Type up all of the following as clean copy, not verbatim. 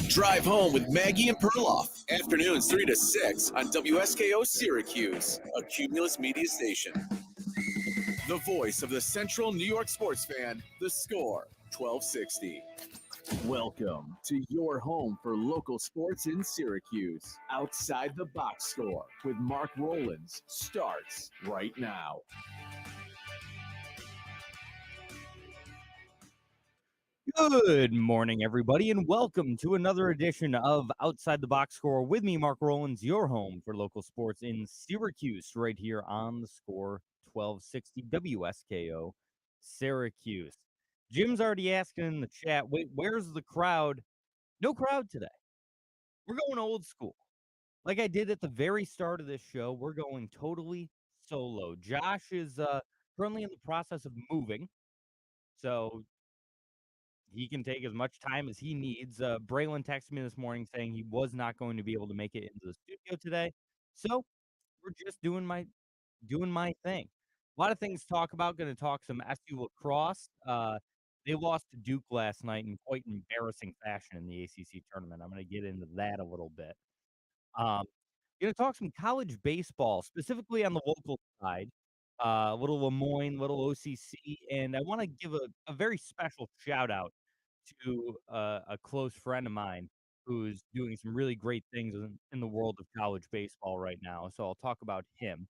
Drive home with Maggie and Perloff. Afternoons 3 to 6 on WSKO Syracuse, a Cumulus media station. The voice of the Central New York sports fan, The Score, 1260. Welcome to your home for local sports in Syracuse. Outside the Box Score with Mark Rowlands starts right now. Good morning, everybody, and welcome to another edition of Outside the Box Score with me, Mark Rowlands, your home for local sports in Syracuse, right here on the Score 1260 WSKO Syracuse. Jim's already asking in the chat, wait, where's the crowd? No crowd today. We're going old school. Like I did at the very start of this show, we're going totally solo. Josh is currently in the process of moving, so he can take as much time as he needs. Braylon texted me this morning saying he was not going to be able to make it into the studio today. So we're just doing my thing. A lot of things to talk about. Going to talk some SU lacrosse. They lost to Duke last night in quite embarrassing fashion in the ACC tournament. I'm going to get into that a little bit. Going to talk some college baseball, specifically on the local side. Little LeMoyne, little OCC, and I want to give a very special shout out to a close friend of mine who's doing some really great things in the world of college baseball right now. So I'll talk about him.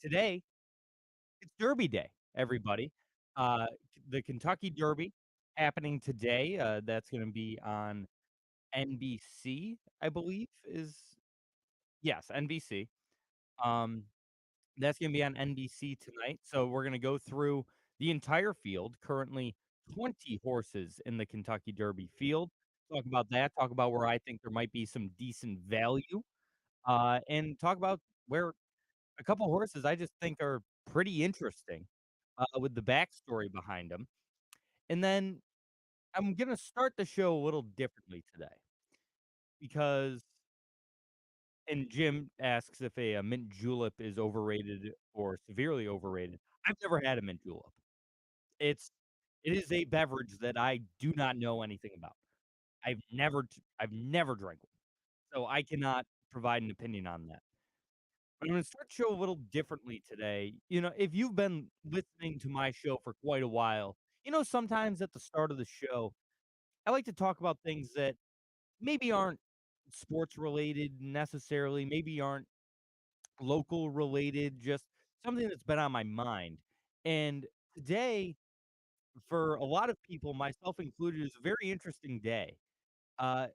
Today, it's Derby Day, everybody. The Kentucky Derby happening today. That's going to be on NBC, I believe, yes, NBC. That's going to be on NBC tonight. So we're going to go through the entire field. Currently 20 horses in the Kentucky Derby field. Talk about that. Talk about where I think there might be some decent value. And talk about where a couple horses I just think are pretty interesting with the backstory behind them. And then I'm going to start the show a little differently today because and Jim asks if a mint julep is overrated or severely overrated. I've never had a mint julep. It is a beverage that I do not know anything about. I've never drank one, so I cannot provide an opinion on that. But I'm gonna start the show a little differently today. You know, if you've been listening to my show for quite a while, you know, sometimes at the start of the show, I like to talk about things that maybe aren't sports related necessarily, maybe aren't local related, just something that's been on my mind. And today, for a lot of people, myself included, is a very interesting day. Uh,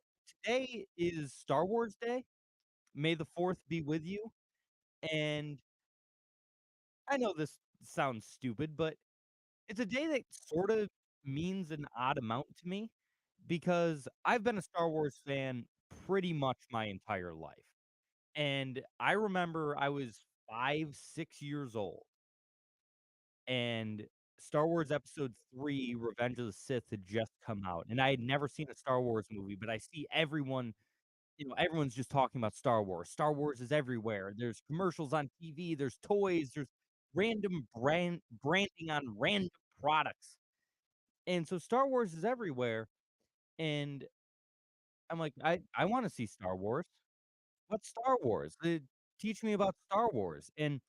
Today is Star Wars Day. May the 4th be with you. And I know this sounds stupid, but it's a day that sort of means an odd amount to me because I've been a Star Wars fan pretty much my entire life. And I remember I was 5, 6 years old, and Star Wars Episode 3, Revenge of the Sith, had just come out, and I had never seen a Star Wars movie, but I see everyone, you know, everyone's just talking about Star Wars. Star Wars is everywhere. There's commercials on TV, there's toys, there's random branding on random products. And so Star Wars is everywhere, and I'm like, I want to see Star Wars. What's Star Wars? Teach me about Star Wars. And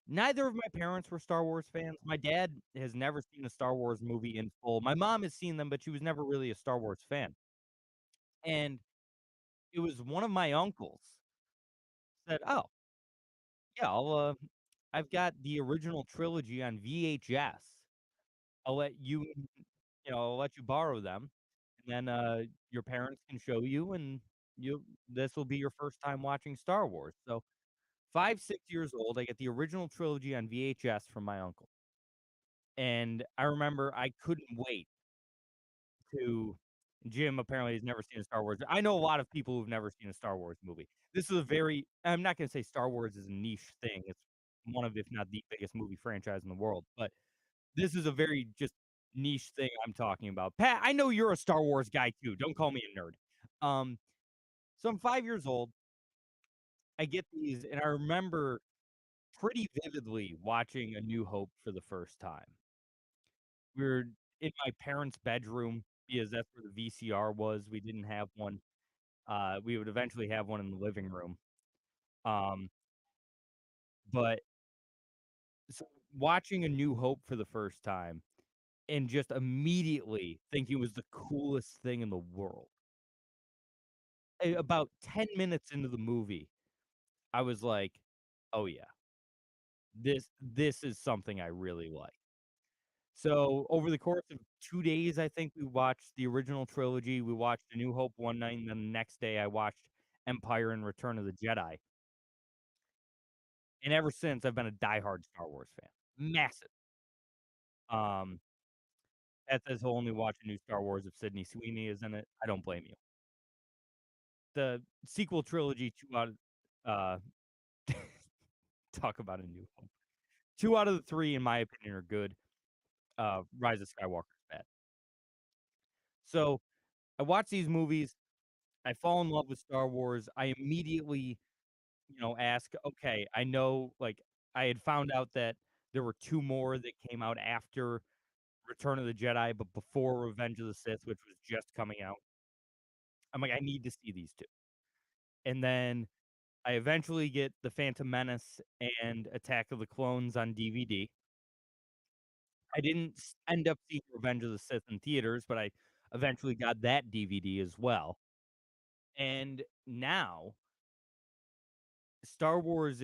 neither of my parents were Star Wars fans. My dad has never seen a Star Wars movie in full. My mom has seen them, but she was never really a Star Wars fan. And it was one of my uncles said, "Oh, yeah, I've got the original trilogy on VHS. I'll let you, I'll let you borrow them, and then your parents can show you, and this will be your first time watching Star Wars." So 5, 6 years old, I get the original trilogy on VHS from my uncle. And I remember I couldn't wait to Jim apparently has never seen a Star Wars. I know a lot of people who've never seen a Star Wars movie. This is a very I'm not gonna say Star Wars is a niche thing. It's one of, if not the biggest movie franchise in the world, but this is a very just niche thing I'm talking about. Pat, I know you're a Star Wars guy too. Don't call me a nerd. So I'm 5 years old. I get these, and I remember pretty vividly watching A New Hope for the first time. We were in my parents' bedroom because that's where the VCR was. We didn't have one. We would eventually have one in the living room. Um, but so watching A New Hope for the first time and just immediately thinking it was the coolest thing in the world. About 10 minutes into the movie, I was like, "Oh, yeah. This is something I really like." So, over the course of 2 days, I think we watched the original trilogy, we watched A New Hope one night, and then the next day I watched Empire and Return of the Jedi, and ever since, I've been a diehard Star Wars fan. Massive. Um, that says he'll only watch a new Star Wars if Sydney Sweeney is in it. I don't blame you. The sequel trilogy, 2 out of uh, talk about A New Hope. 2 out of the 3, in my opinion, are good. Rise of Skywalker is bad. So, I watch these movies, I fall in love with Star Wars, I immediately, ask, okay, I know, like, I had found out that there were 2 more that came out after Return of the Jedi, but before Revenge of the Sith, which was just coming out. I'm like, "I need to see these 2." And then I eventually get The Phantom Menace and Attack of the Clones on DVD. I didn't end up seeing Revenge of the Sith in theaters, but I eventually got that DVD as well. And now Star Wars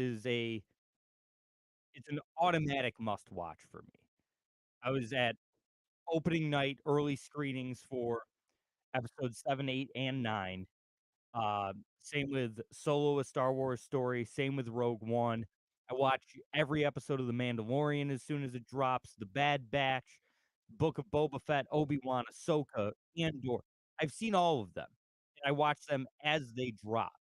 it's an automatic must watch for me. I was at opening night early screenings for episode 7, 8, and 9. Same with Solo: A Star Wars Story, same with Rogue One. I watch every episode of The Mandalorian as soon as it drops, The Bad Batch, Book of Boba Fett, Obi-Wan, Ahsoka, Andor. I've seen all of them, and I watch them as they drop.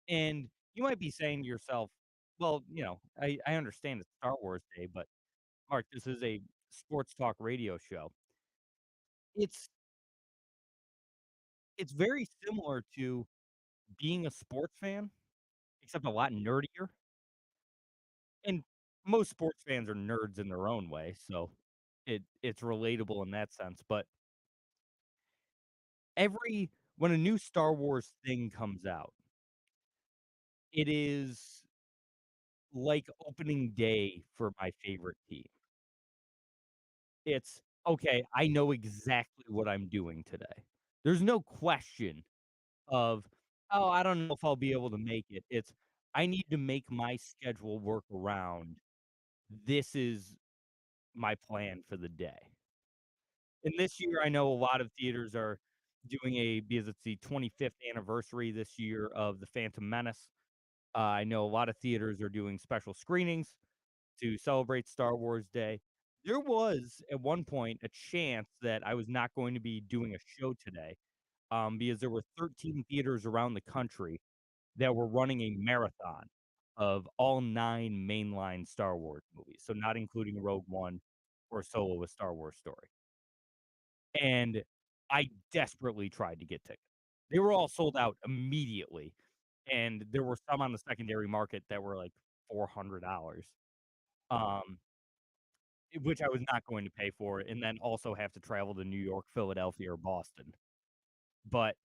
And you might be saying to yourself, "Well, I understand it's Star Wars Day, but Mark, this is a sports talk radio show." It's it's very similar to being a sports fan, except a lot nerdier. And most sports fans are nerds in their own way, so it's relatable in that sense, but every when a new Star Wars thing comes out, it is like opening day for my favorite team. It's, "Okay, I know exactly what I'm doing today." There's no question of, "Oh, I don't know if I'll be able to make it." It's, "I need to make my schedule work around. This is my plan for the day." And this year, I know a lot of theaters are doing because it's the 25th anniversary this year of The Phantom Menace. I know a lot of theaters are doing special screenings to celebrate Star Wars Day. There was, at one point, a chance that I was not going to be doing a show today, because there were 13 theaters around the country that were running a marathon of all 9 mainline Star Wars movies, so not including Rogue One or Solo: A Star Wars Story. And I desperately tried to get tickets. They were all sold out immediately, and there were some on the secondary market that were, like, $400, um, which I was not going to pay for, and then also have to travel to New York, Philadelphia, or Boston. But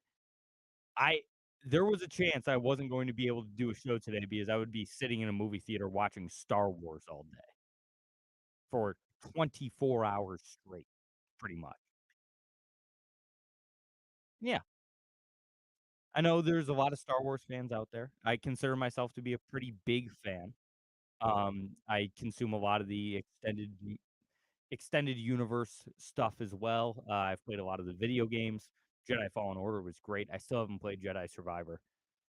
I there was a chance I wasn't going to be able to do a show today because I would be sitting in a movie theater watching Star Wars all day for 24 hours straight, pretty much. Yeah. I know there's a lot of Star Wars fans out there. I consider myself to be a pretty big fan. I consume a lot of the extended universe stuff as well. I've played a lot of the video games. Jedi Fallen Order was great. I still haven't played Jedi Survivor,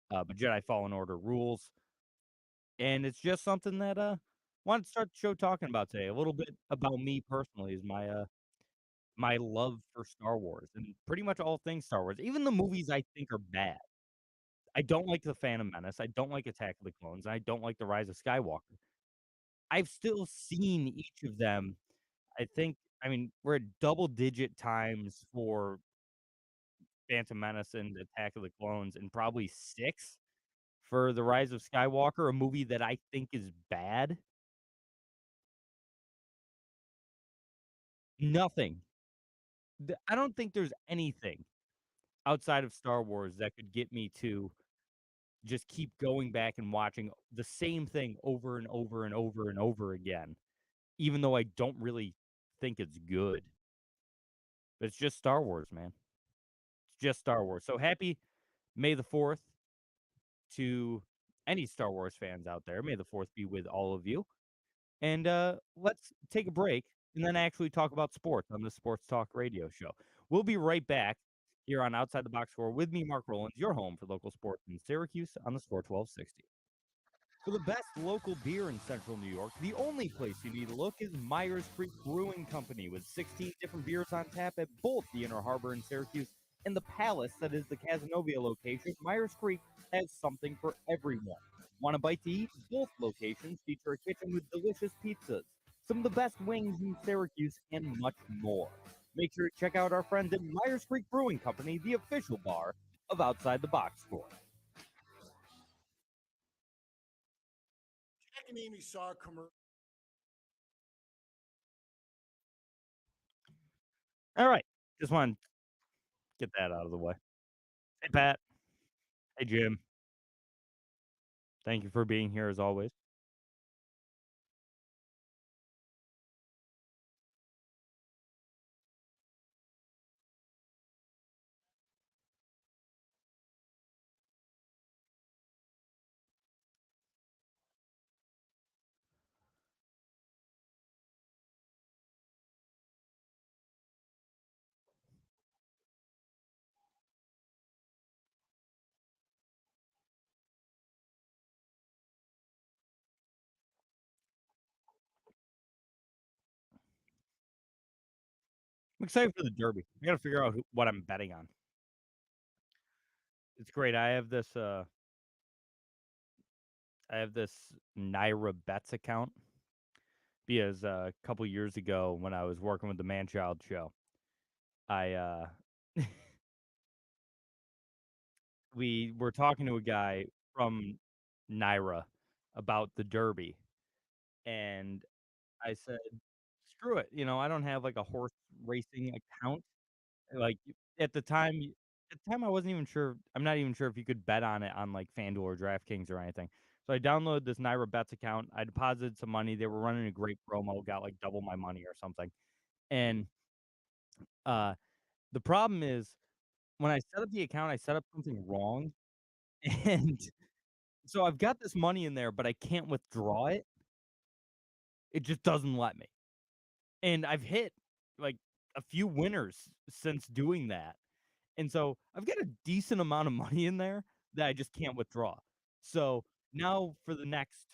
but Jedi Fallen Order rules. And it's just something that wanted to start the show talking about today. A little bit about me personally is my love for Star Wars and pretty much all things Star Wars, even the movies I think are bad. I don't like The Phantom Menace, I don't like Attack of the Clones, and I don't like The Rise of Skywalker. I've still seen each of them. I mean, we're at double digit times for Phantom Menace and Attack of the Clones and probably 6 for The Rise of Skywalker, a movie that I think is bad? Nothing. I don't think there's anything outside of Star Wars that could get me to just keep going back and watching the same thing over and over and over and over again, even though I don't really think it's good. But it's just Star Wars, man. It's just Star Wars. So happy May the 4th to any Star Wars fans out there. May the 4th be with all of you. And let's take a break and then actually talk about sports on the Sports Talk radio show. We'll be right back here on Outside the Box Score with me, Mark Rowlands, your home for local sports in Syracuse on the Score 1260. For the best local beer in central New York, the only place you need to look is Myers Creek Brewing Company, with 16 different beers on tap at both the Inner Harbor in Syracuse and the Palace that is the Cazenovia location. Myers Creek has something for everyone. Want a bite to eat? Both locations feature a kitchen with delicious pizzas, some of the best wings in Syracuse, and much more. Make sure to check out our friends at Myers Creek Brewing Company, the official bar of Outside the Box Score. Jack and Amy saw a commercial. All right. Just want to get that out of the way. Hey, Pat. Hey, Jim. Thank you for being here as always. I'm excited for the Derby. I got to figure out what I'm betting on. It's great. I have this Naira Bets account because a couple years ago when I was working with the Manchild show, I we were talking to a guy from Naira about the Derby, and I said, "Screw it, I don't have like a horse racing account." Like at the time, I wasn't even sure. I'm not even sure if you could bet on it on like FanDuel or DraftKings or anything. So I downloaded this Naira Bets account. I deposited some money. They were running a great promo, got like double my money or something. And uh, the problem is when I set up the account, I set up something wrong, and so I've got this money in there, but I can't withdraw it. It just doesn't let me. And I've hit like a few winners since doing that. And so I've got a decent amount of money in there that I just can't withdraw. So now for the next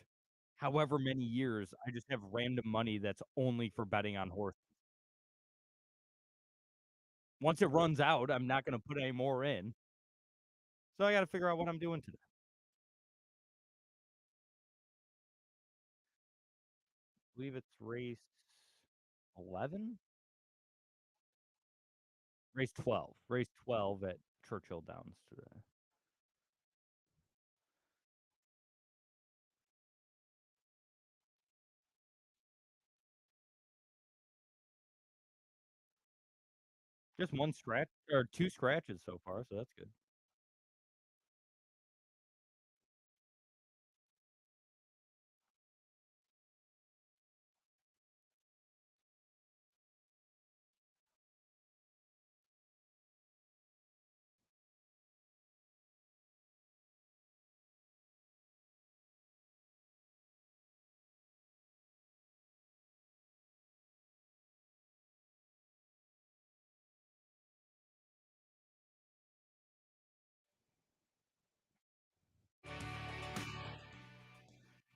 however many years, I just have random money that's only for betting on horses. Once it runs out, I'm not going to put any more in. So I got to figure out what I'm doing today. I believe it's race 11? Race 12. Race 12 at Churchill Downs today. Just one scratch or two scratches so far, so that's good.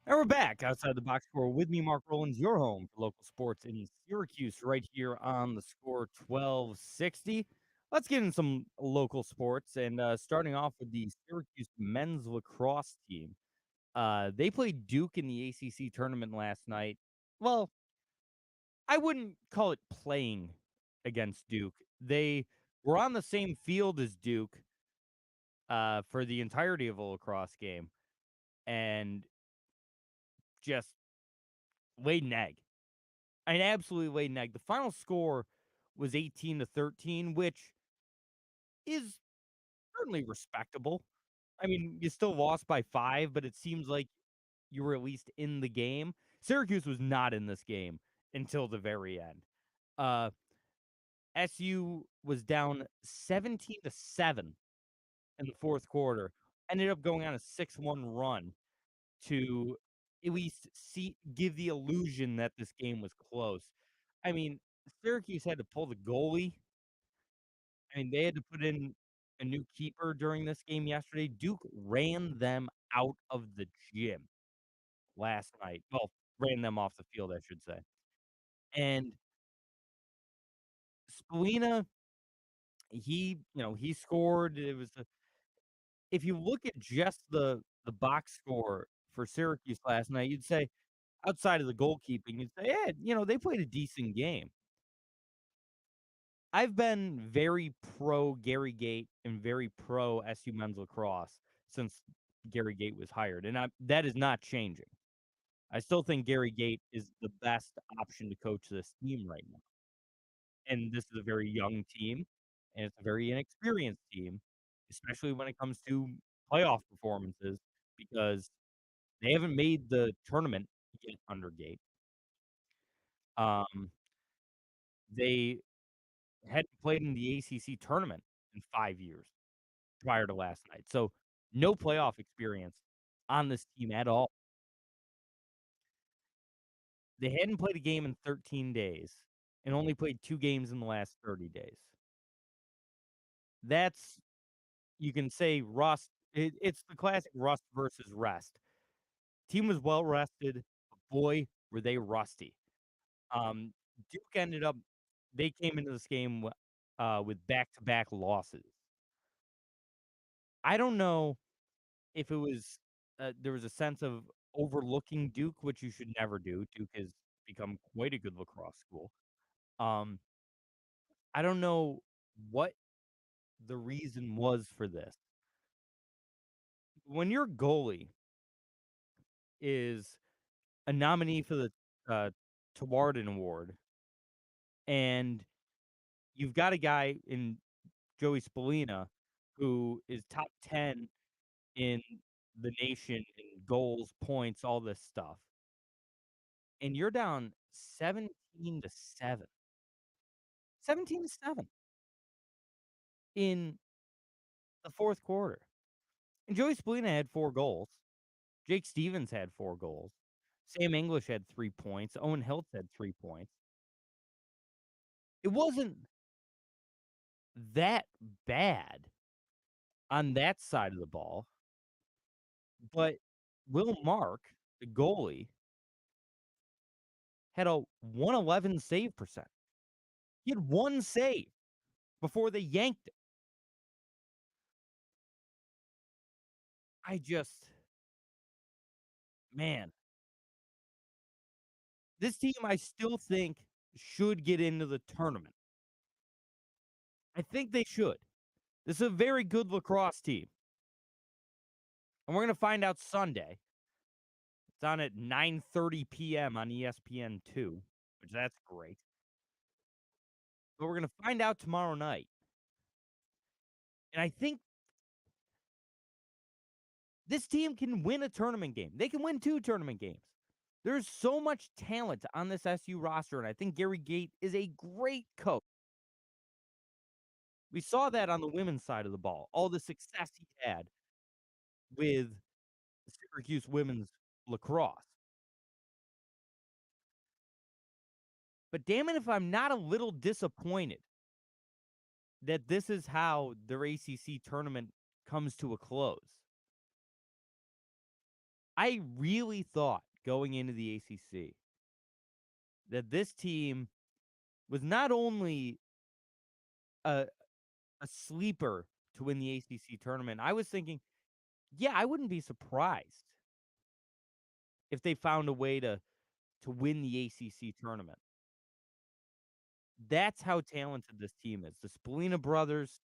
And we're back outside the box score with me, Mark Rowlands, your home for local sports in Syracuse, right here on the Score 1260. Let's get in some local sports, and starting off with the Syracuse men's lacrosse team. They played Duke in the ACC tournament last night. Well, I wouldn't call it playing against Duke. They were on the same field as Duke for the entirety of a lacrosse game. and just laid an egg. An absolutely laid an egg. The final score was 18-13, which is certainly respectable. I mean, you still lost by 5, but it seems like you were at least in the game. Syracuse was not in this game until the very end. Uh, SU was down 17-7 in the fourth quarter, ended up going on a 6-1 run to at least give the illusion that this game was close. I mean, Syracuse had to pull the goalie. I mean, they had to put in a new keeper during this game yesterday. Duke ran them out of the gym last night. Well, ran them off the field, I should say. And Spalina, he scored. It was if you look at just the box score for Syracuse last night, you'd say outside of the goalkeeping, you'd say, yeah, they played a decent game. I've been very pro Gary Gate and very pro SU men's lacrosse since Gary Gate was hired, and that is not changing. I still think Gary Gate is the best option to coach this team right now. And this is a very young team, and it's a very inexperienced team, especially when it comes to playoff performances, because they haven't made the tournament yet under Gate. Um, they hadn't played in the ACC tournament in 5 years prior to last night, so no playoff experience on this team at all. They hadn't played a game in 13 days and only played 2 games in the last 30 days. That's you can say rust. It's the classic rust versus rest. Team was well rested, but boy, were they rusty. Um, Duke ended up they came into this game with back-to-back losses. I don't know if it was there was a sense of overlooking Duke, which you should never do. Duke has become quite a good lacrosse school. Um, I don't know what the reason was for this. When your goalie is a nominee for the uh, Tewarden Award, and you've got a guy in Joey Spalina who is top 10 in the nation in goals, points, all this stuff, and you're down 17-7. 17-7 in the fourth quarter. And Joey Spalina had 4 goals. Jake Stevens had 4 goals. Sam English had 3 points. Owen Hiltz had 3 points. It wasn't that bad on that side of the ball, but Will Mark, the goalie, had a 111 save percent. He had 1 save before they yanked it. I just man, this team I still think should get into the tournament. I think they should. This is a very good lacrosse team. And we're going to find out Sunday. It's on at 9:30 p.m. on ESPN2, which that's great. But we're going to find out tomorrow night. And I think this team can win a tournament game. They can win 2 tournament games. There's so much talent on this SU roster, and I think Gary Gate is a great coach. We saw that on the women's side of the ball, all the success he had with Syracuse women's lacrosse. But damn it if I'm not a little disappointed that this is how their ACC tournament comes to a close. I really thought going into the ACC that this team was not only a, a sleeper to win the ACC tournament. I was thinking, yeah, I wouldn't be surprised if they found a way to win the ACC tournament. That's how talented this team is. The Spalina brothers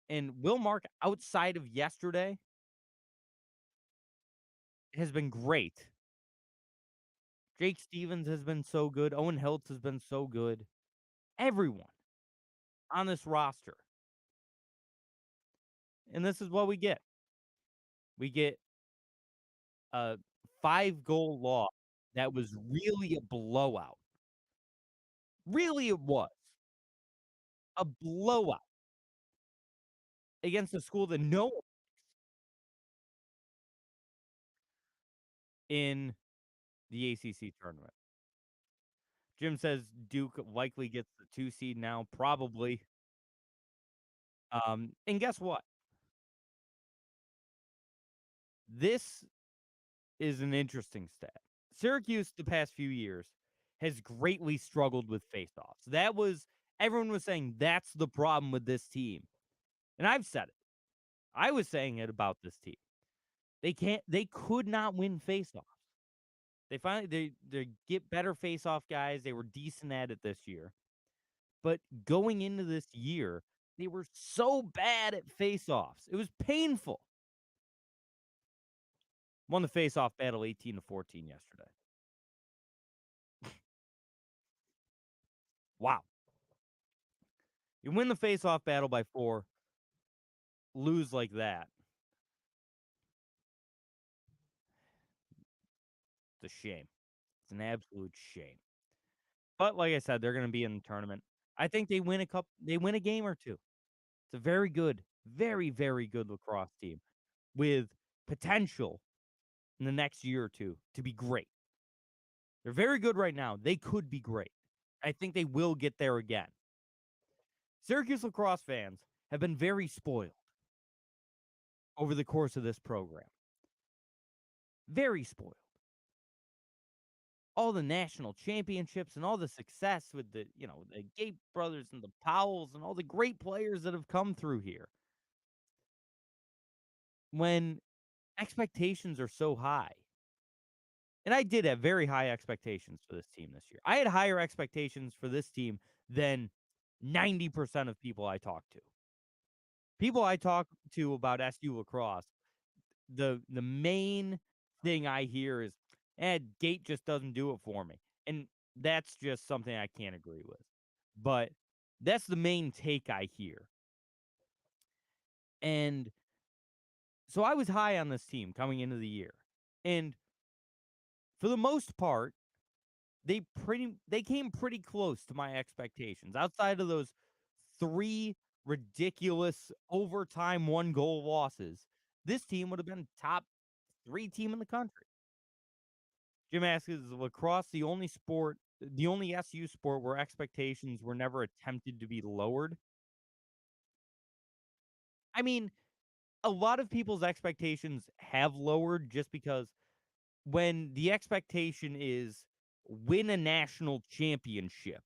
and Will Mark outside of yesterday has been great. Jake Stevens has been so good. Owen Hiltz has been so good. Everyone on this roster. And this is what we get. We get a 5-goal loss that was really a blowout. Really, it was a blowout against a school that no one in the ACC tournament. Jim says Duke likely gets the 2 seed now, probably. And guess what? This is an interesting stat. Syracuse, the past few years, has greatly struggled with faceoffs. Everyone was saying that's the problem with this team. And I've said it. I was saying it about this team. They could not win faceoffs. They get better faceoff guys. They were decent at it this year. But going into this year, they were so bad at faceoffs. It was painful. Won the faceoff battle 18-14 yesterday. Wow. You win the faceoff battle by 4, lose like that. It's a shame. It's an absolute shame. But like I said, they're going to be in the tournament. I think they win a game or two. It's a very good, very, very good lacrosse team with potential in the next year or two to be great. They're very good right now. They could be great. I think they will get there again. Syracuse lacrosse fans have been very spoiled over the course of this program. Very spoiled. All the national championships and all the success with the Gate brothers and the Powells and all the great players that have come through here. When expectations are so high, and I did have very high expectations for this team this year. I had higher expectations for this team than 90% of people I talk to. People I talk to about SU lacrosse, the main thing I hear is, Gate just doesn't do it for me. And that's just something I can't agree with. But that's the main take I hear. And so I was high on this team coming into the year. And for the most part, they came pretty close to my expectations. Outside of those 3 ridiculous overtime 1-goal losses, this team would have been top 3 team in the country. Jim asks, is lacrosse the only SU sport where expectations were never attempted to be lowered? I mean, a lot of people's expectations have lowered just because when the expectation is win a national championship.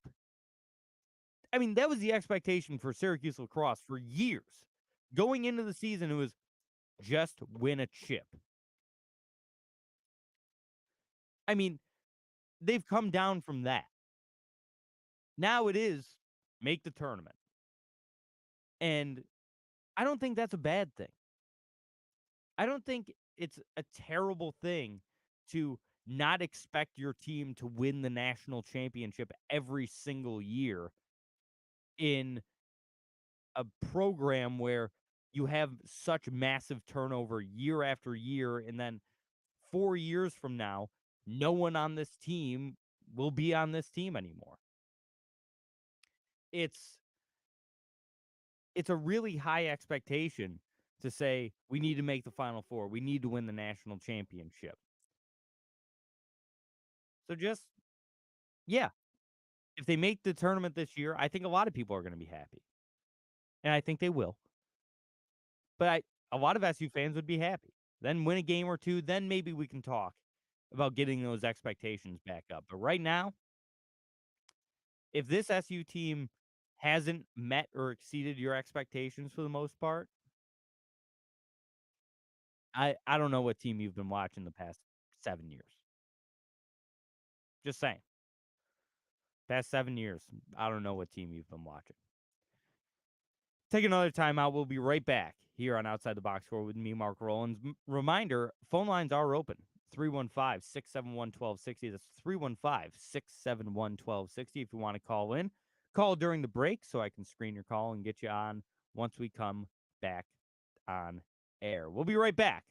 I mean, that was the expectation for Syracuse lacrosse for years. Going into the season, it was just win a chip. I mean, they've come down from that. Now it is make the tournament. And I don't think that's a bad thing. I don't think it's a terrible thing to not expect your team to win the national championship every single year in a program where you have such massive turnover year after year, and then 4 years from now, no one on this team will be on this team anymore. It's a really high expectation to say we need to make the Final Four. We need to win the national championship. So if they make the tournament this year, I think a lot of people are going to be happy. And I think they will. But a lot of SU fans would be happy. Then win a game or two, then maybe we can talk about getting those expectations back up. But right now, if this SU team hasn't met or exceeded your expectations for the most part, I don't know what team you've been watching the past 7 years. Just saying. Past 7 years, I don't know what team you've been watching. Take another timeout. We'll be right back here on Outside the Box Score with me, Mark Rowlands. Reminder, phone lines are open. 315-671-1260. That's 315-671-1260 if you want to call in. Call during the break so I can screen your call and get you on once we come back on air. We'll be right back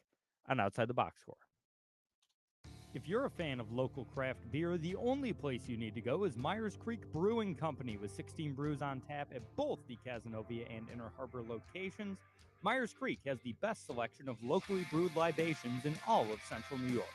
on Outside the Box Score. If you're a fan of local craft beer, the only place you need to go is Myers Creek Brewing Company with 16 brews on tap at both the Cazenovia and Inner Harbor locations. Myers Creek has the best selection of locally brewed libations in all of central New York.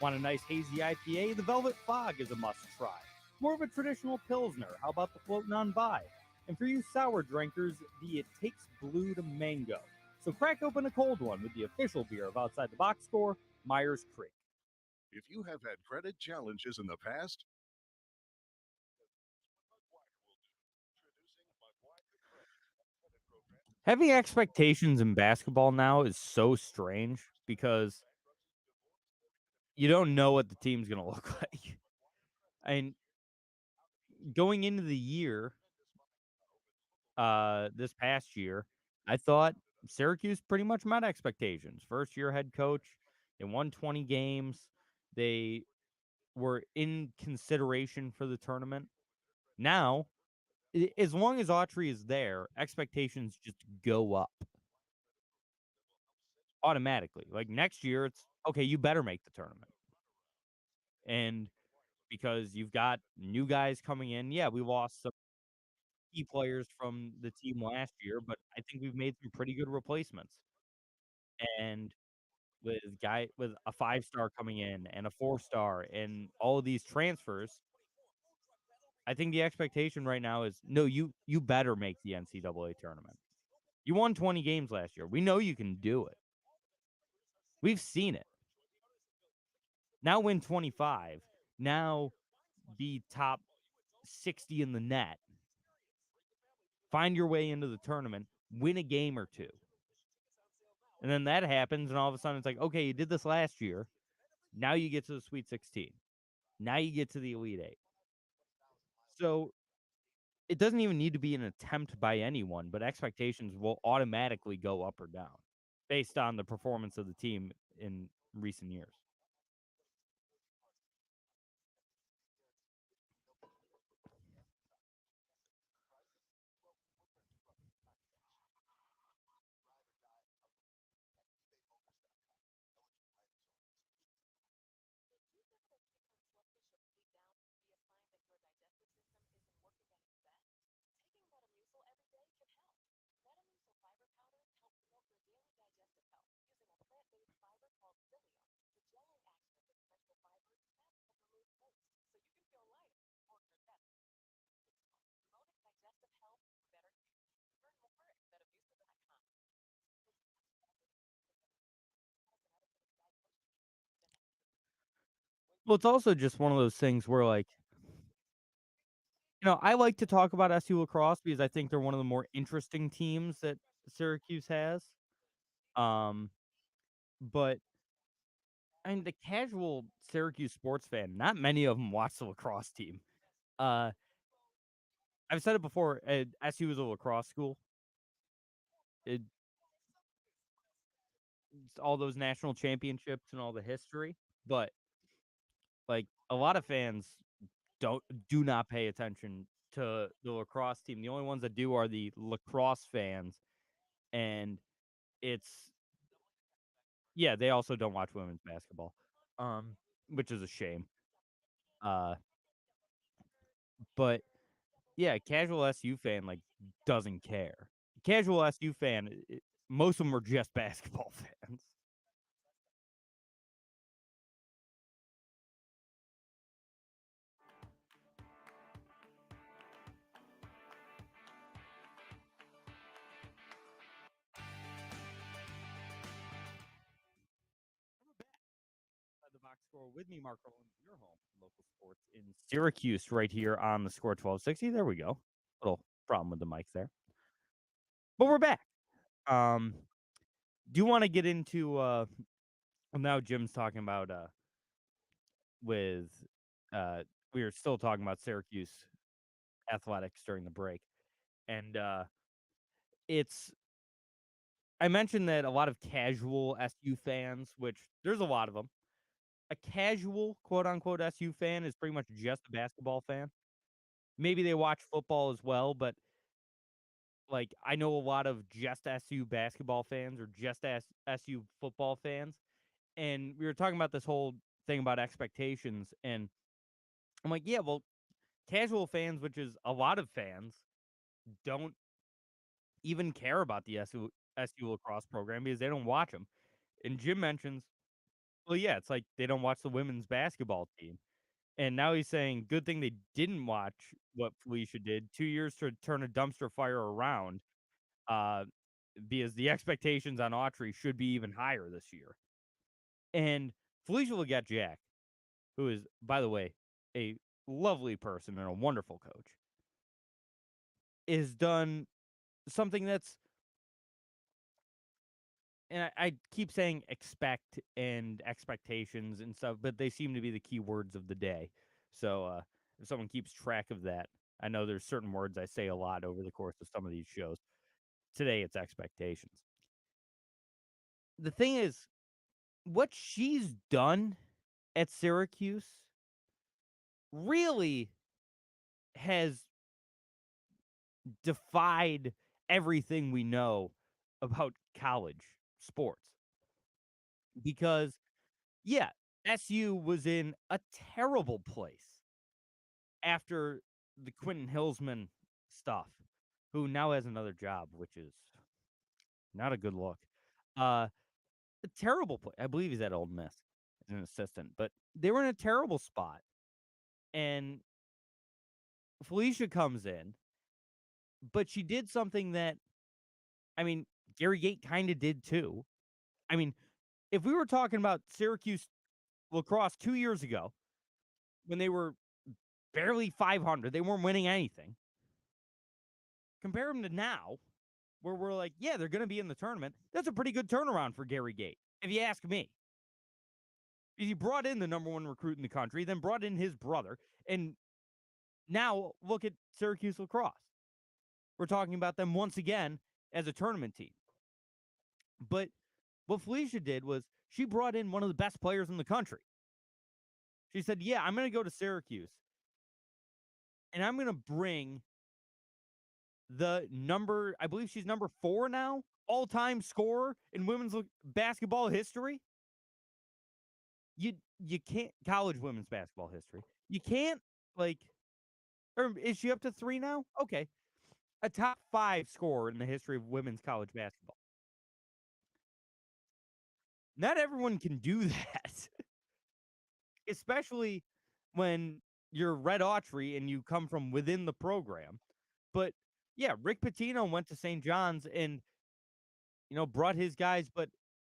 Want a nice hazy IPA? The Velvet Fog is a must try. More of a traditional Pilsner, how about the Floatin' on By? And for you sour drinkers, the It Takes Blue to Mango. So crack open a cold one with the official beer of Outside the Box Score, Myers Creek. If you have had credit challenges in the past, Having expectations in basketball now is so strange because you don't know what the team's going to look like. And going into the year, this past year, I thought Syracuse pretty much met expectations. First year head coach, they won 20 games. They were in consideration for the tournament. Now, as long as Autry is there, expectations just go up automatically. Like next year, it's okay, you better make the tournament. And because you've got new guys coming in, yeah, we lost some key players from the team last year, but I think we've made some pretty good replacements. And with a 5-star coming in and a 4-star and all of these transfers, I think the expectation right now is no, you better make the NCAA tournament. You won 20 games last year. We know you can do it. We've seen it. Now win 25. Now be top 60 in the net. Find your way into the tournament, win a game or two. And then that happens, and all of a sudden it's like, okay, you did this last year. Now you get to the Sweet 16. Now you get to the Elite Eight. So it doesn't even need to be an attempt by anyone, but expectations will automatically go up or down based on the performance of the team in recent years. Well, it's also just one of those things where, like, I like to talk about SU lacrosse because I think they're one of the more interesting teams that Syracuse has. Um, but the casual Syracuse sports fan, not many of them watch the lacrosse team. Uh, I've said it before. SU is a lacrosse school. It, it's all those national championships and all the history, but like a lot of fans do not pay attention to the lacrosse team. The only ones that do are the lacrosse fans, and it's yeah, they also don't watch women's basketball, which is a shame. Uh, but yeah, casual SU fan like doesn't care. Casual SU fan, most of them are just basketball fans. The box score with me, Mark Rowlands, your home local sports in Syracuse, right here on the score 1260. There we go. Little problem with the mic there, but we're back. Um, do you want to get into now Jim's talking about with we were still talking about Syracuse athletics during the break, and it's I mentioned that a lot of casual SU fans, which there's a lot of them, a casual quote unquote SU fan is pretty much just a basketball fan. Maybe they watch football as well, but like I know a lot of just SU basketball fans or just SU football fans. And we were talking about this whole thing about expectations. And I'm like, yeah, well, casual fans, which is a lot of fans, don't even care about the SU lacrosse program because they don't watch them. And Jim mentions, well, yeah, it's like they don't watch the women's basketball team. And now he's saying, good thing they didn't watch what Felicia did. 2 years to turn a dumpster fire around, uh, because the expectations on Autry should be even higher this year. And Felicia Legette-Jack, who is, by the way, a lovely person and a wonderful coach, is done something that's, and I keep saying expect and expectations and stuff, but they seem to be the key words of the day. So if someone keeps track of that, I know there's certain words I say a lot over the course of some of these shows. Today, it's expectations. The thing is, what she's done at Syracuse really has defied everything we know about college sports. Because, yeah, SU was in a terrible place after the Quentin Hillsman stuff, who now has another job, which is not a good look. A terrible place. I believe he's at Old Miss as an assistant, but they were in a terrible spot. And Felicia comes in, but she did something that, I mean, Gary Gate kind of did too. I mean, if we were talking about Syracuse lacrosse 2 years ago, when they were barely 500, they weren't winning anything. Compare them to now, where we're like, yeah, they're going to be in the tournament. That's a pretty good turnaround for Gary Gate, if you ask me. He brought in the number one recruit in the country, then brought in his brother, and now look at Syracuse lacrosse. We're talking about them once again as a tournament team. But what Felicia did was she brought in one of the best players in the country. She said, yeah, I'm going to go to Syracuse, and I'm going to bring the number, I believe she's number 4 now, all-time scorer in women's basketball history. You can't, college women's basketball history. You can't, like, or is she up to 3 now? Okay. A top 5 scorer in the history of women's college basketball. Not everyone can do that, especially when you're Red Autry and you come from within the program. But yeah, Rick Pitino went to St. John's and, brought his guys, but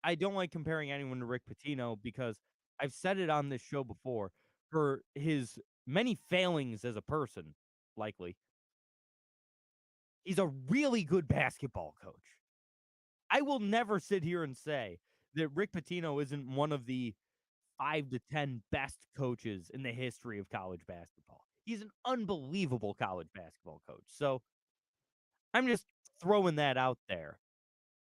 I don't like comparing anyone to Rick Pitino because I've said it on this show before. For his many failings as a person, likely, he's a really good basketball coach. I will never sit here and say that Rick Pitino isn't one of the 5 to 10 best coaches in the history of college basketball. He's an unbelievable college basketball coach. So I'm just throwing that out there.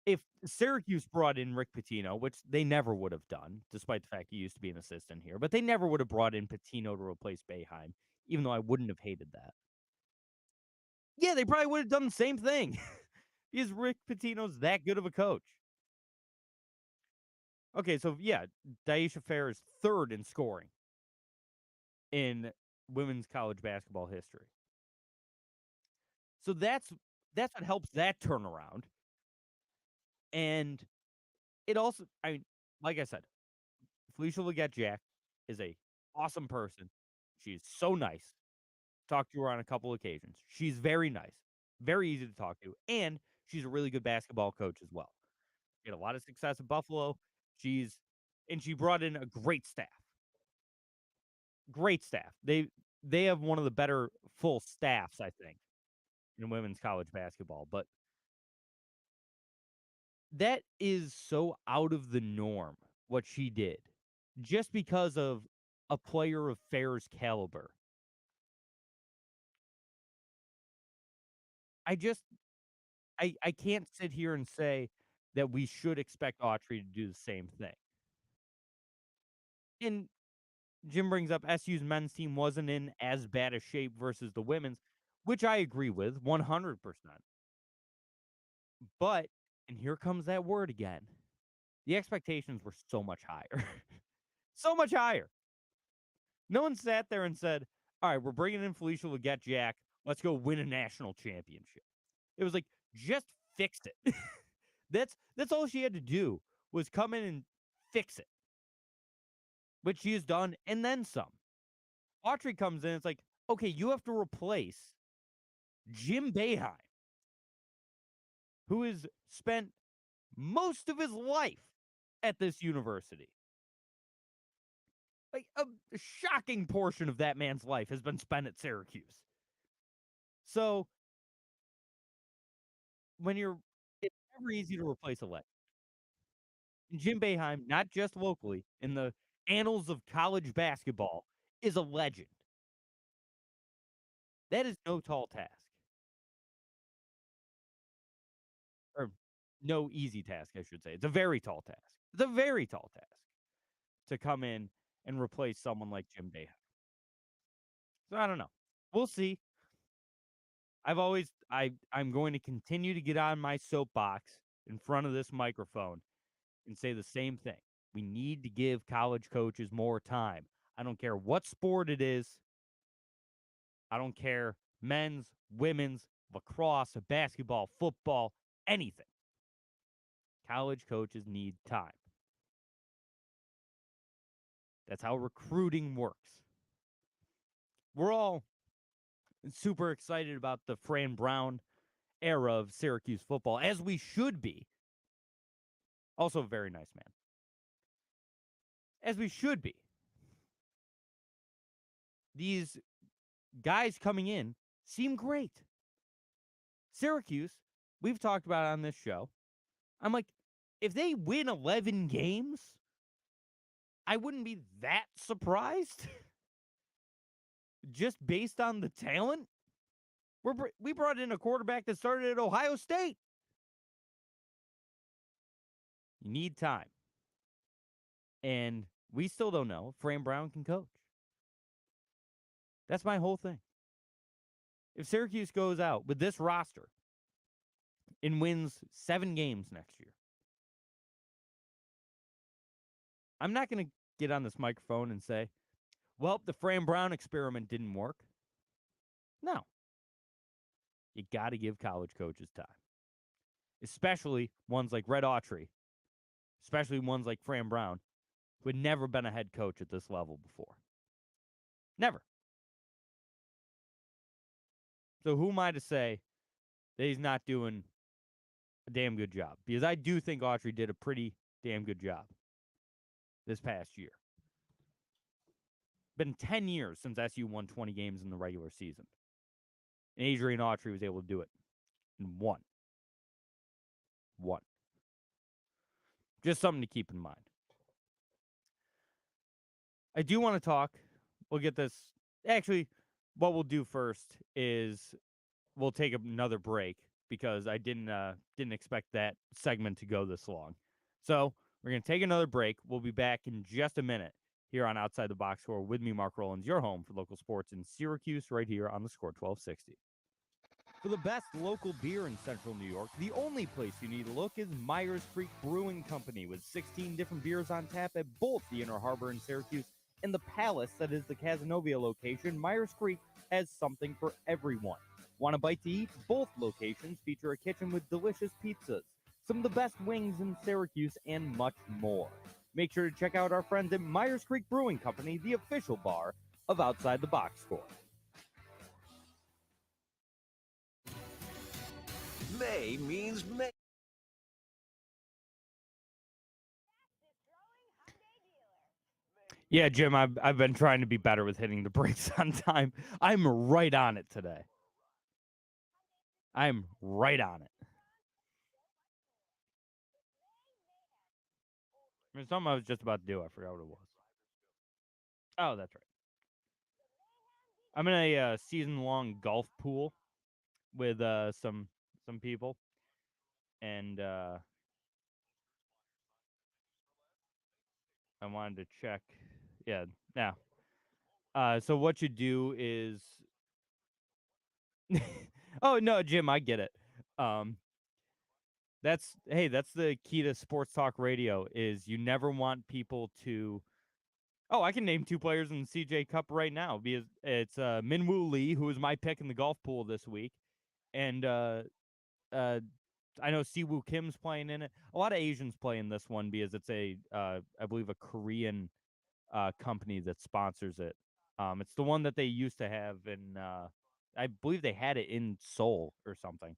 If Syracuse brought in Rick Pitino, which they never would have done, despite the fact he used to be an assistant here, but they never would have brought in Pitino to replace Boeheim, even though I wouldn't have hated that. Yeah, they probably would have done the same thing because Rick Pitino's that good of a coach. Okay, so yeah, Daisha Fair is 3rd in scoring in women's college basketball history. So that's what helps that turnaround. And it also, I mean, like I said, Felicia Legette-Jack is a awesome person. She's so nice. Talked to her on a couple occasions. She's very nice, very easy to talk to, and she's a really good basketball coach as well. She had a lot of success at Buffalo. She brought in a great staff. Great staff. They have one of the better full staffs, I think, in women's college basketball. But that is so out of the norm what she did, just because of a player of Fair's caliber. I can't sit here and say that we should expect Autry to do the same thing. And Jim brings up SU's men's team wasn't in as bad a shape versus the women's, which I agree with 100%. But, and here comes that word again, the expectations were so much higher. So much higher. No one sat there and said, all right, we're bringing in Felicia Leggett-Jack. Let's go win a national championship. It was like, just fix it. That's all she had to do was come in and fix it, which she has done, and then some. Autry comes in, it's like, okay, you have to replace Jim Boeheim, who has spent most of his life at this university. Like, a shocking portion of that man's life has been spent at Syracuse. So, it's never easy to replace a legend. And Jim Boeheim, not just locally, in the annals of college basketball, is a legend. That is no tall task. Or no easy task, I should say. It's a very tall task. It's a very tall task to come in and replace someone like Jim Boeheim. So I don't know. We'll see. I'm going to continue to get on my soapbox in front of this microphone and say the same thing. We need to give college coaches more time. I don't care what sport it is. I don't care men's, women's, lacrosse, basketball, football, anything. College coaches need time. That's how recruiting works. We're all super excited about the Fran Brown era of Syracuse football, as we should be. Also a very nice man. As we should be. These guys coming in seem great. Syracuse, we've talked about it on this show. I'm like, if they win 11 games, I wouldn't be that surprised. Just based on the talent. We brought in a quarterback that started at Ohio State. You need time. And we still don't know if Fran Brown can coach. That's my whole thing. If Syracuse goes out with this roster and wins 7 games next year, I'm not going to get on this microphone and say, well, the Fran Brown experiment didn't work. No. You got to give college coaches time. Especially ones like Red Autry. Especially ones like Fran Brown, who had never been a head coach at this level before. Never. So who am I to say that he's not doing a damn good job? Because I do think Autry did a pretty damn good job this past year. Been 10 years since SU won 20 games in the regular season. And Adrian Autry was able to do it in one. Just something to keep in mind. I do want to talk. We'll get this. Actually, what we'll do first is we'll take another break because I didn't expect that segment to go this long. So we're going to take another break. We'll be back in just a minute here on Outside the Box Score with me, Mark Rowlands, your home for local sports in Syracuse, right here on the Score 1260. For the best local beer in central New York, the only place you need to look is Myers Creek Brewing Company, with 16 different beers on tap at both the Inner Harbor in Syracuse and the Palace that is the Cazenovia location. Myers Creek has something for everyone. Want a bite to eat? Both locations feature a kitchen with delicious pizzas, some of the best wings in Syracuse, and much more. Make sure to check out our friends at Myers Creek Brewing Company, the official bar of Outside the Box Score. May means May. Yeah, Jim, I've been trying to be better with hitting the brakes on time. I'm right on it today. I'm right on it. There's something I was just about to do. I forgot what it was. Oh, that's right. I'm in a season-long golf pool with some people, and I wanted to check. Yeah, now So what you do is, oh no, Jim, I get it. That's the key to sports talk radio is you never want people to. Oh, I can name 2 players in the CJ Cup right now because it's Minwoo Lee, who was my pick in the golf pool this week, and I know Siwoo Kim's playing in it. A lot of Asians play in this one because it's I believe a Korean company that sponsors it. It's the one that they used to have in I believe they had it in Seoul or something.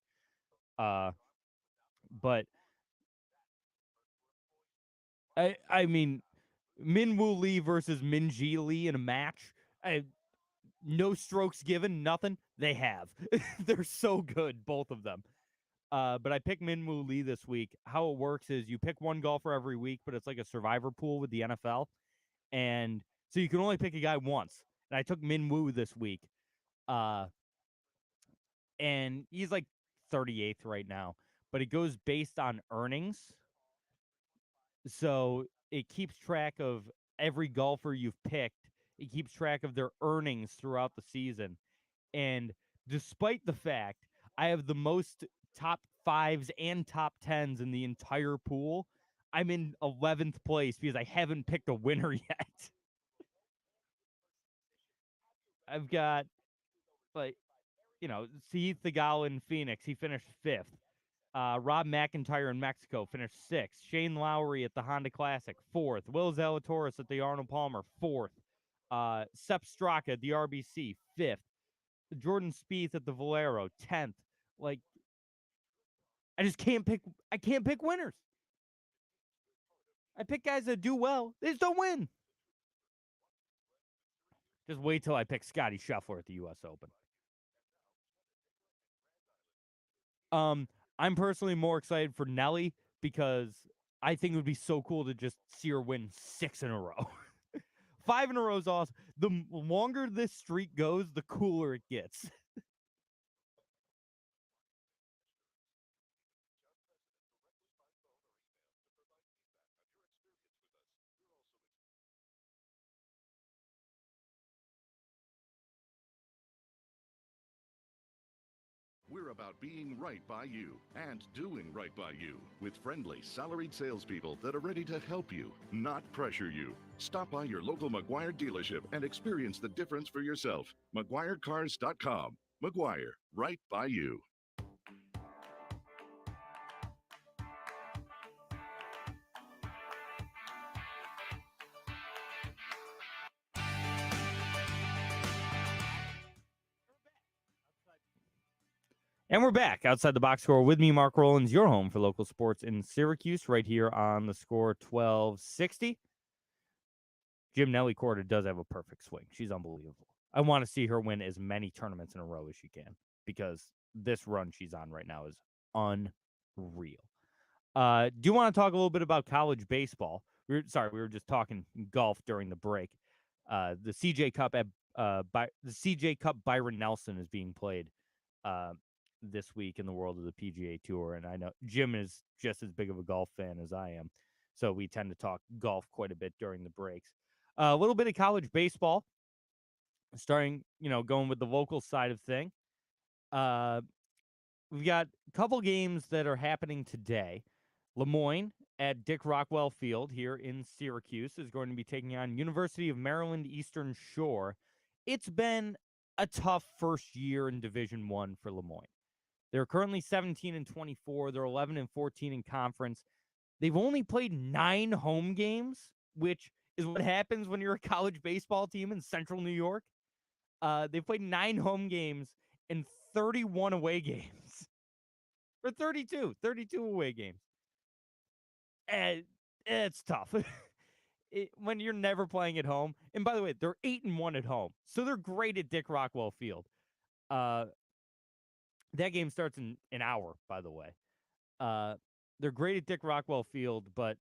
But I mean Minwoo Lee versus Minji Lee in a match. No strokes given, nothing. They have. They're so good, both of them. But I picked Minwoo Lee this week. How it works is you pick one golfer every week, but it's like a survivor pool with the NFL. And so you can only pick a guy once. And I took Minwoo this week. And he's like 38th right now. But it goes based on earnings. So it keeps track of every golfer you've picked. It keeps track of their earnings throughout the season. And despite the fact I have the most top 5s and top 10s in the entire pool, I'm in 11th place because I haven't picked a winner yet. I've got, like, Seth Theegala in Phoenix. He finished 5th. Rob McIntyre in Mexico finished 6th. Shane Lowry at the Honda Classic, 4th. Will Zalatoris at the Arnold Palmer, 4th. Sepp Straka at the RBC, 5th. Jordan Spieth at the Valero, 10th. Like, I just can't pick. I can't pick winners. I pick guys that do well. They just don't win. Just wait till I pick Scotty Scheffler at the U.S. Open. I'm personally more excited for Nelly because I think it would be so cool to just see her win 6 in a row. 5 in a row is awesome. The longer this streak goes, the cooler it gets. We're about being right by you and doing right by you with friendly, salaried salespeople that are ready to help you, not pressure you. Stop by your local McGuire dealership and experience the difference for yourself. McGuireCars.com. McGuire, right by you. And we're back outside the box score with me, Mark Rowlands, your home for local sports in Syracuse, right here on the score 1260. Jim Nelly Corda does have a perfect swing. She's unbelievable. I want to see her win as many tournaments in a row as she can because this run she's on right now is unreal. Do you want to talk a little bit about college baseball? We were just talking golf during the break. The CJ Cup the CJ Cup Byron Nelson is being played this week in the world of the PGA Tour, and I know Jim is just as big of a golf fan as I am, so we tend to talk golf quite a bit during the breaks. A little bit of college baseball, starting, going with the local side of thing. We've got a couple games that are happening today. LeMoyne at Dick Rockwell Field here in Syracuse is going to be taking on University of Maryland Eastern Shore. It's been a tough first year in Division I for LeMoyne. They're currently 17-24. They're 11-14 in conference. They've only played 9 home games, which is what happens when you're a college baseball team in Central New York. They've played 9 home games and 31 away games. Or 32 away games. And it's tough. When you're never playing at home. And by the way, they're 8-1 at home. So they're great at Dick Rockwell Field. That game starts in an hour, by the way. They're great at Dick Rockwell Field, but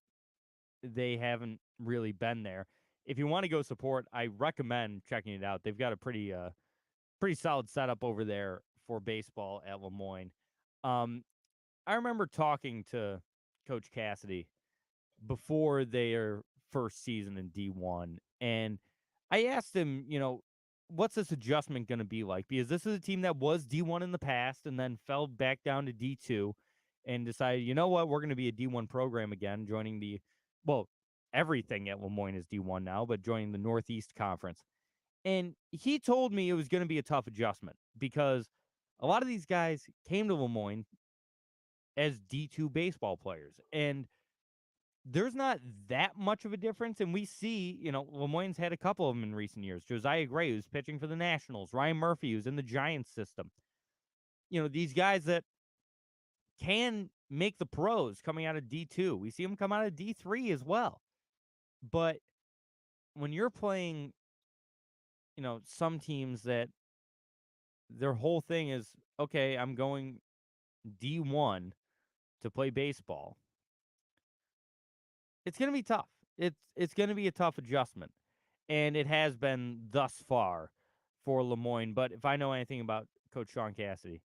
they haven't really been there. If you want to go support, I recommend checking it out. They've got a pretty solid setup over there for baseball at LeMoyne. I remember talking to Coach Cassidy before their first season in D1, and I asked him, what's this adjustment going to be like? Because this is a team that was D1 in the past and then fell back down to D2 and decided, you know what, we're going to be a D1 program again, joining everything at LeMoyne is D1 now, but joining the Northeast Conference. And he told me it was going to be a tough adjustment because a lot of these guys came to LeMoyne as D2 baseball players. And there's not that much of a difference. And we see, LeMoyne's had a couple of them in recent years. Josiah Gray, who's pitching for the Nationals. Ryan Murphy, who's in the Giants system. These guys that can make the pros coming out of D2. We see them come out of D3 as well. But when you're playing, some teams that their whole thing is, okay, I'm going D1 to play baseball, it's going to be tough. It's going to be a tough adjustment, and it has been thus far for LeMoyne. But if I know anything about Coach Sean Cassidy,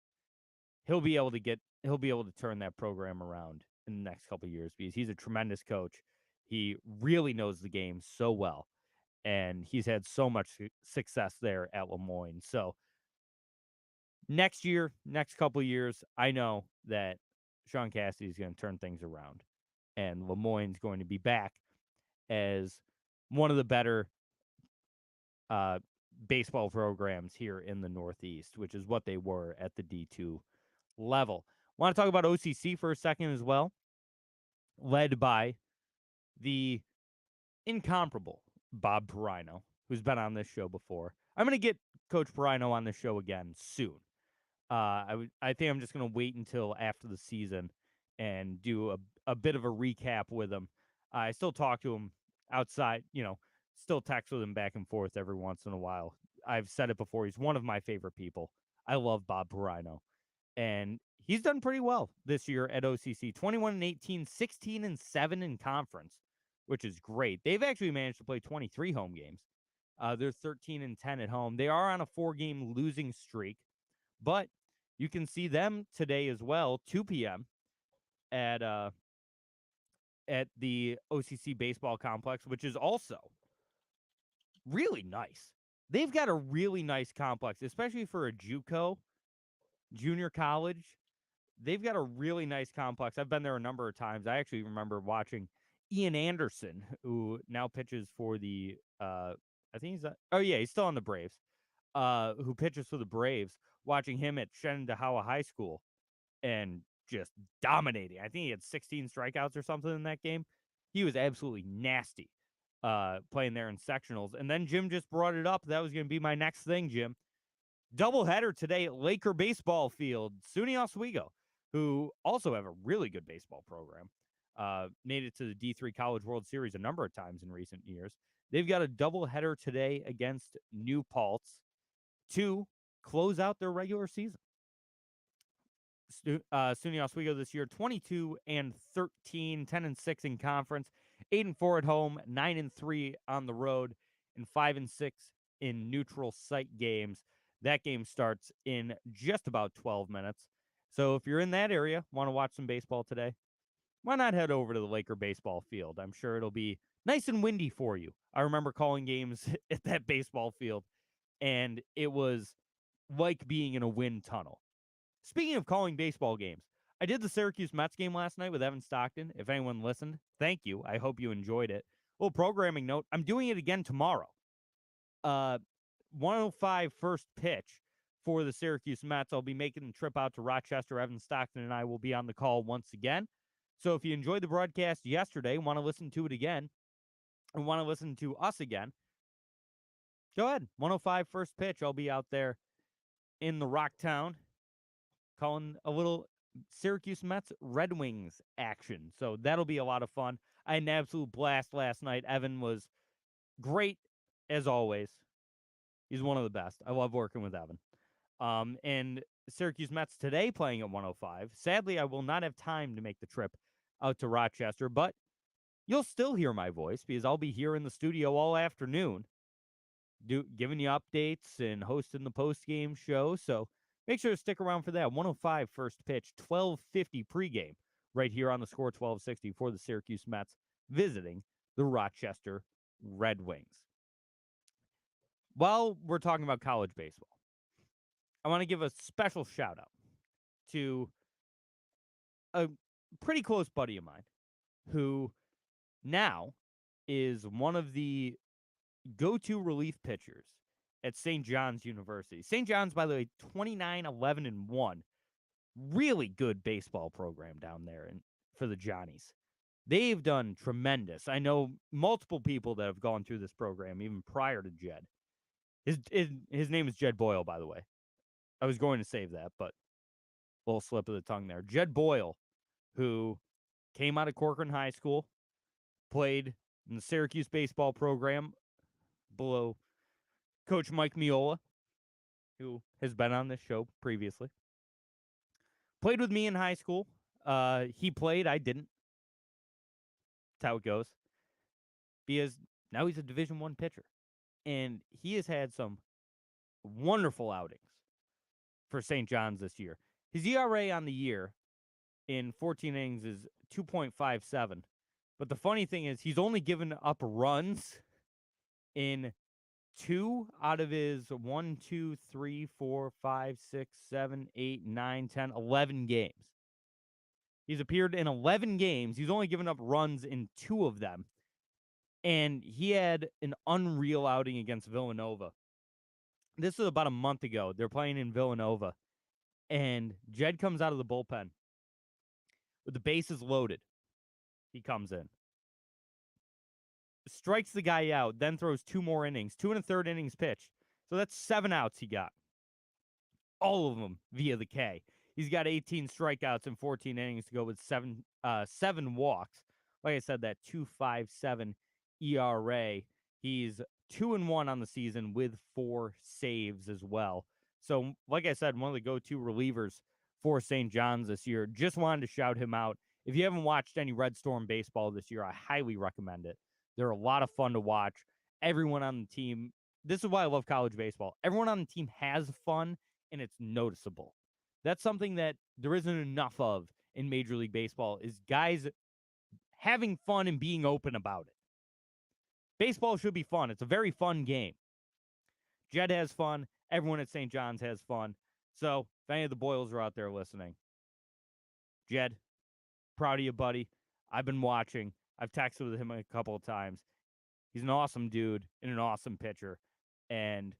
he'll be able to turn that program around in the next couple of years because he's a tremendous coach. He really knows the game so well, and he's had so much success there at LeMoyne. So next year, next couple of years, I know that Sean Cassidy is going to turn things around, and LeMoyne's going to be back as one of the better baseball programs here in the Northeast, which is what they were at the D2 level. Want to talk about OCC for a second as well, led by the incomparable Bob Perino, who's been on this show before. I'm going to get Coach Perino on the show again soon. I think I'm just going to wait until after the season and do a bit of a recap with him. I still talk to him outside, still text with him back and forth every once in a while. I've said it before. He's one of my favorite people. I love Bob Perino. And he's done pretty well this year at OCC. 21-18, 16-7 in conference, which is great. They've actually managed to play 23 home games. They're 13-10 at home. They are on a 4-game losing streak, but you can see them today as well, 2 p.m. at the OCC baseball complex, which is also really nice. They've got a really nice complex, especially for a JUCO, junior college. They've got a really nice complex. I've been there a number of times. I actually remember watching Ian Anderson, who now pitches for the I think he's still on the Braves. Who pitches for the Braves, watching him at Shenandoah High School and just dominating. I think he had 16 strikeouts or something in that game. He was absolutely nasty playing there in sectionals. And then Jim just brought it up. That was going to be my next thing, Jim. Doubleheader today at Laker Baseball Field. SUNY Oswego, who also have a really good baseball program, made it to the D3 College World Series a number of times in recent years. They've got a doubleheader today against New Paltz to close out their regular season. SUNY Oswego this year, 22-13, 10-6 in conference, 8-4 at home, 9-3 on the road, and 5-6 in neutral site games. That game starts in just about 12 minutes. So if you're in that area, want to watch some baseball today, why not head over to the Laker baseball field? I'm sure it'll be nice and windy for you. I remember calling games at that baseball field, and it was like being in a wind tunnel. Speaking of calling baseball games, I did the Syracuse Mets game last night with Evan Stockton. If anyone listened, thank you. I hope you enjoyed it. Little programming note, I'm doing it again tomorrow. 105 first pitch for the Syracuse Mets. I'll be making the trip out to Rochester. Evan Stockton and I will be on the call once again. So if you enjoyed the broadcast yesterday, want to listen to it again, and want to listen to us again, go ahead. 105 first pitch. I'll be out there in the Rock Town calling a little Syracuse Mets Red Wings action. So that'll be a lot of fun. I had an absolute blast last night. Evan was great as always. He's one of the best. I love working with Evan. And Syracuse Mets today playing at 105. Sadly, I will not have time to make the trip out to Rochester, but you'll still hear my voice because I'll be here in the studio all afternoon giving you updates and hosting the post-game show. So make sure to stick around for that. 105 first pitch, 12:50 pregame right here on the Score 1260 for the Syracuse Mets visiting the Rochester Red Wings. while we're talking about college baseball, I want to give a special shout out to a pretty close buddy of mine who now is one of the go-to relief pitchers at St. John's University. St. John's, by the way, 29-11-1. Really good baseball program down there for the Johnnies. They've done tremendous. I know multiple people that have gone through this program even prior to Jed. His name is Jed Boyle, by the way. I was going to save that, but a little slip of the tongue there. Jed Boyle, who came out of Corcoran High School, played in the Syracuse baseball program below Coach Mike Miola, who has been on this show previously. Played with me in high school. He played, I didn't. That's how it goes. Because now he's a Division I pitcher. And he has had some wonderful outings for St. John's this year. His ERA on the year in 14 innings is 2.57. But the funny thing is he's only given up runs in 2 out of his 1, 2, 3, 4, 5, 6, 7, 8, 9, 10, 11 games. He's appeared in 11 games. He's only given up runs in 2 of them. And he had an unreal outing against Villanova. This was about a month ago. They're playing in Villanova. And Jed comes out of the bullpen with the bases loaded. He comes in, strikes the guy out, then throws 2 more innings, 2 1/3 innings pitched. So that's 7 outs he got. All of them via the K. He's got 18 strikeouts in 14 innings to go with 7 walks. Like I said, that 2.57 ERA. He's 2-1 on the season with 4 saves as well. So, like I said, one of the go-to relievers for St. John's this year. Just wanted to shout him out. If you haven't watched any Red Storm baseball this year, I highly recommend it. They're a lot of fun to watch. Everyone on the team, this is why I love college baseball. Everyone on the team has fun, and it's noticeable. That's something that there isn't enough of in Major League Baseball, is guys having fun and being open about it. Baseball should be fun. It's a very fun game. Jed has fun. Everyone at St. John's has fun. So if any of the Boyles are out there listening, Jed, proud of you, buddy. I've been watching. I've texted with him a couple of times. He's an awesome dude and an awesome pitcher. And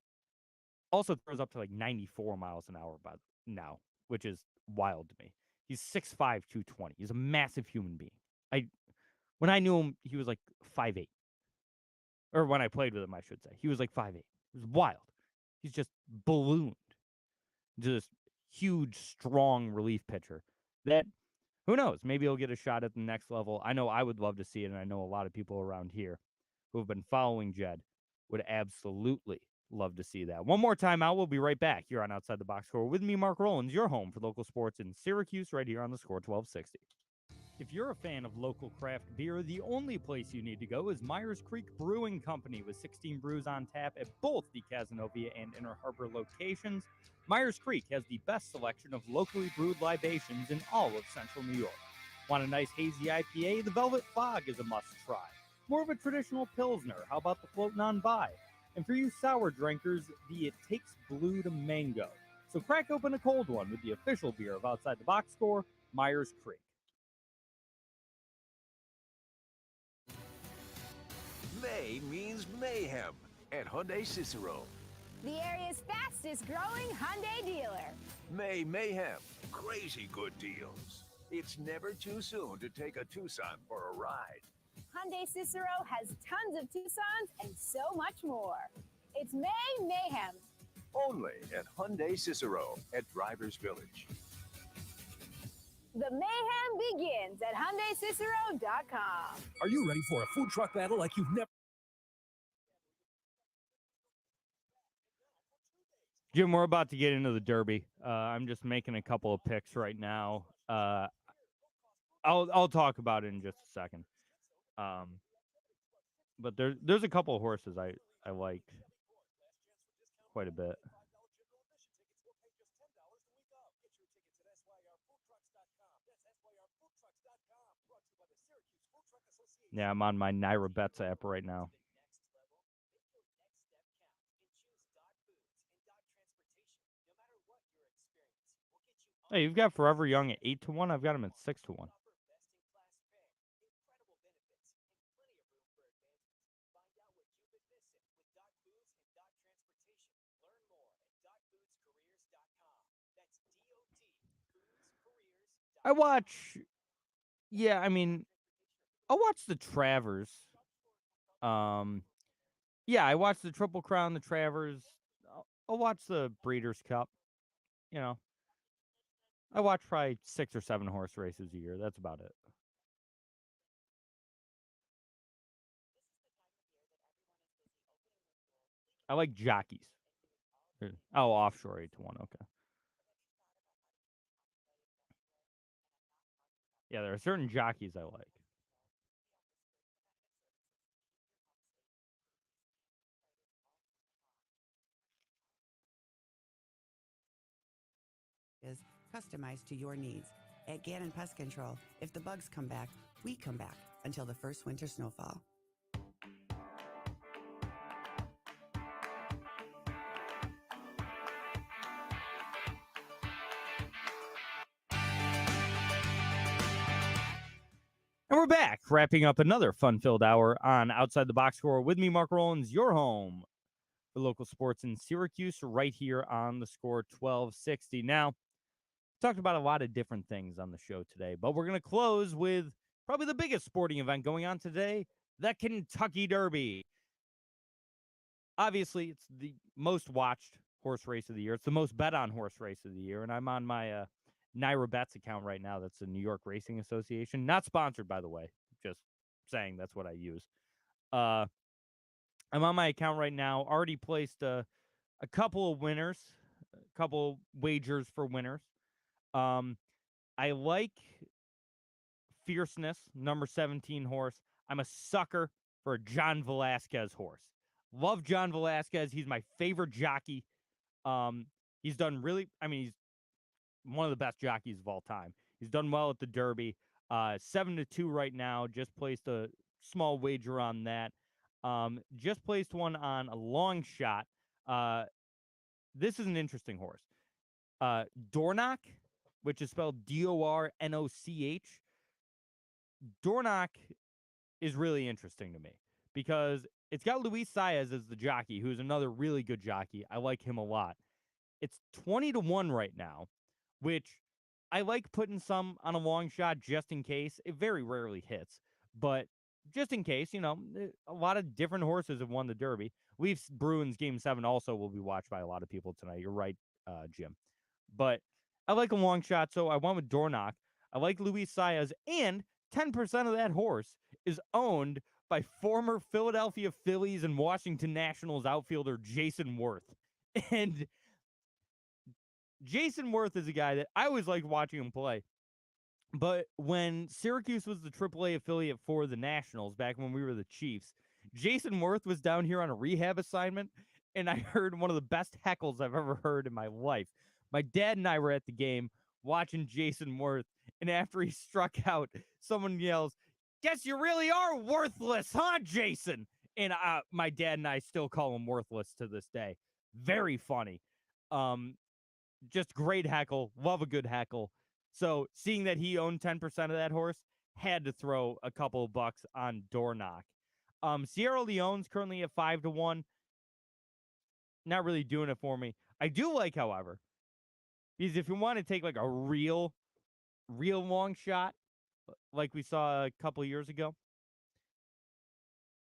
also throws up to like 94 miles an hour by now, which is wild to me. He's 6'5", 220. He's a massive human being. When I knew him, he was like 5'8". Or when I played with him, I should say. He was like 5'8". It was wild. He's just ballooned to this huge, strong relief pitcher that, who knows, maybe he'll get a shot at the next level. I know I would love to see it, and I know a lot of people around here who have been following Jed would absolutely love to see that. One more time out. We'll be right back here on Outside the Box Score with me, Mark Rowlands, your home for local sports in Syracuse, right here on the Score 1260. If you're a fan of local craft beer, the only place you need to go is Myers Creek Brewing Company, with 16 brews on tap at both the Cazenovia and Inner Harbor locations. Myers Creek has the best selection of locally brewed libations in all of central New York. Want a nice hazy IPA? The Velvet Fog is a must-try. More of a traditional Pilsner, how about the Floatin' on By? And for you sour drinkers, the It Takes Blue to Mango. So crack open a cold one with the official beer of Outside the Box Score, Myers Creek. May means mayhem at Hyundai Cicero. The area's fastest growing Hyundai dealer. May mayhem, crazy good deals. It's never too soon to take a Tucson for a ride. Hyundai Cicero has tons of Tucsons and so much more. It's May mayhem. Only at Hyundai Cicero at Drivers Village. The mayhem begins at HyundaiCicero.com. Are you ready for a food truck battle like you've never? Jim, we're about to get into the Derby. I'm just making a couple of picks right now. I'll talk about it in just a second. But there's a couple of horses I like quite a bit. Yeah, I'm on my Naira Bets app right now. Hey, you've got Forever Young at 8-1. I've got him at 6-1. I watch. Yeah, I mean, I'll watch the Travers. Yeah, I watch the Triple Crown, the Travers. I'll watch the Breeders' Cup. You know, I watch probably 6 or 7 horse races a year. That's about it. I like jockeys. Oh, offshore 8-1. Okay. Yeah, there are certain jockeys I like. Is customized to your needs. At Gannon Pest Control, if the bugs come back, we come back until the first winter snowfall. And we're back, wrapping up another fun-filled hour on Outside the Box Score. With me, Mark Rowlands, your home for local sports in Syracuse, right here on the Score 1260. Now, talked about a lot of different things on the show today, but we're going to close with probably the biggest sporting event going on today, the Kentucky Derby. Obviously, it's the most watched horse race of the year. It's the most bet on horse race of the year, and I'm on my Naira Bets account right now. That's the New York Racing Association. Not sponsored, by the way. Just saying that's what I use. I'm on my account right now. Already placed a couple of winners, a couple wagers for winners. I like Fierceness, number 17 horse. I'm a sucker for a John Velasquez horse. Love John Velasquez. He's my favorite jockey. He's done really, I mean, he's one of the best jockeys of all time. He's done well at the Derby. 7-2 right now. Just placed a small wager on that. Just placed one on a long shot. This is an interesting horse. Dornoch, which is spelled Dornoch. Dornoch is really interesting to me because it's got Luis Saez as the jockey, who's another really good jockey. I like him a lot. It's 20-1 right now, which I like putting some on a long shot just in case. It very rarely hits, but just in case, you know, a lot of different horses have won the Derby. Leafs Bruins Game 7 also will be watched by a lot of people tonight. You're right, Jim. But I like a long shot, so I went with Dornoch. I like Luis Saez, and 10% of that horse is owned by former Philadelphia Phillies and Washington Nationals outfielder Jason Worth. And Jason Worth is a guy that I always liked watching him play. But when Syracuse was the AAA affiliate for the Nationals, back when we were the Chiefs, Jason Worth was down here on a rehab assignment, and I heard one of the best heckles I've ever heard in my life. My dad and I were at the game watching Jason Worth, and after he struck out, someone yells, "Guess you really are worthless, huh, Jason?" And my dad and I still call him worthless to this day. Very funny. Just great heckle. Love a good heckle. So seeing that he owned 10% of that horse, had to throw a couple of bucks on Dornoch. Sierra Leone's currently at 5-1. Not really doing it for me. I do like, however, because if you want to take like a real long shot, like we saw a couple of years ago,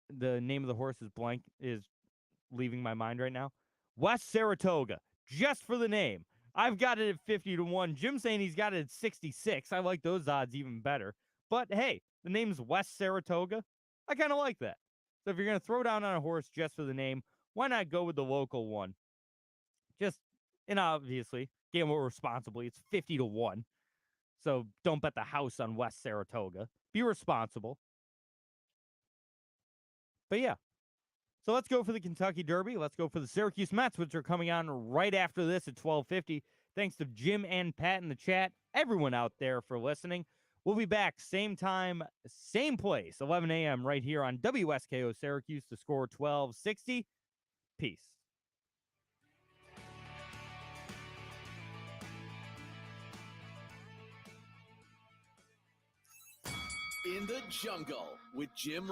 the name of the horse is leaving my mind right now. West Saratoga, just for the name. I've got it at 50-1. Jim's saying he's got it at 66. I like those odds even better. But hey, the name's West Saratoga. I kind of like that. So if you're going to throw down on a horse just for the name, why not go with the local one? And obviously, gamble responsibly. It's 50-1. So don't bet the house on West Saratoga. Be responsible. But yeah. So let's go for the Kentucky Derby. Let's go for the Syracuse Mets, which are coming on right after this at 12:50. Thanks to Jim and Pat in the chat, everyone out there for listening. We'll be back same time, same place, 11 a.m. right here on WSKO Syracuse, the Score 1260. Peace. In the Jungle with Jim